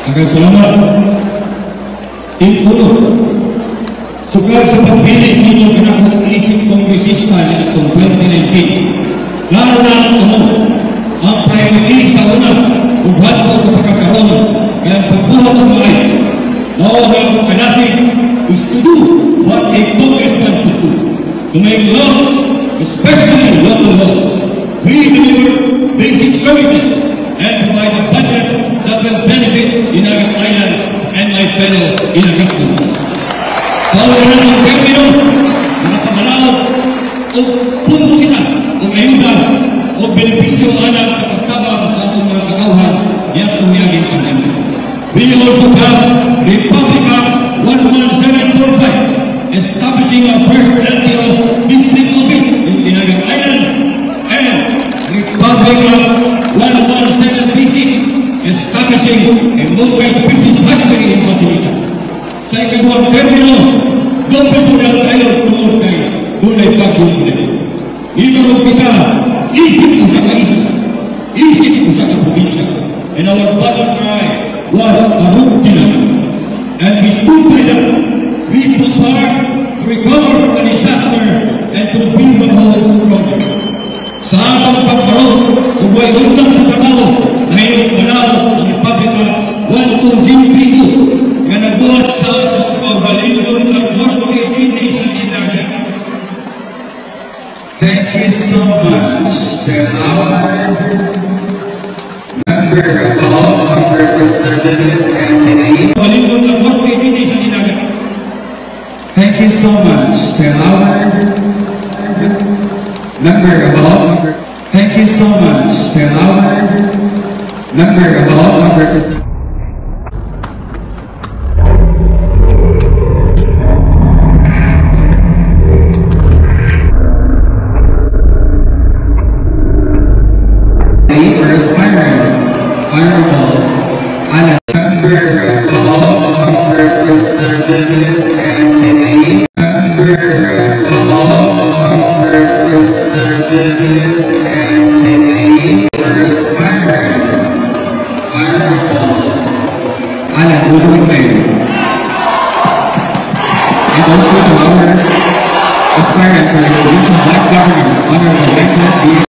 Akan salamat. Uno, sukad sa pagpili ninyo kanakong isip kongresista niya itong 2019. Klaro na ang priority sa una, ughan ko sa pagkakaroon, kaya pagbuhat ng mga mawag kanasig is to do what a congressman should do. To make laws, especially local laws. We deliver basic services and provide a budget that will benefit Inagat Islands and my fellow Inagatuans. Sa ulan ng termino, nakapangalaw o punto kita o ayuda o benepisyo anak sa pagtabang sa atong mga katawhan niya tumiyagin pandemya. We also passed Republica 11745, establishing our first LTO district office in Inagat Islands, and Republica 11736, establishing a multi-species hatchery in Pasibisa. Sa ikaduhang termino, doon po lang tayo tungkol kayo, tunay pag-dumplit. Ito kita, isip ko sa kaisa, isip ko sa kaprobinsya, and our bottom cry was Karugtinan. And we stood by that. We put hard to recover from the disaster and to build the whole stronger. Sa atang pagkaroon, kung may undang sa trabaho, na iyong manalo ang Republika 12032 na nagbuhat sa atang pagbalyon ng 48 days na Inagat. Thank you so much to our member of the House of Representatives and Balyon ng 48 days na Inagat. thank you so much to our member of the House of Thank you so much to our member of the House of Representatives. For aspirant, Honorable Anna, member of the House of Representatives and member of the House of Representatives and for aspirant, Honorable Anna Budumay, and also to our aspirant for the provincial vice governor, Honorable Michael D.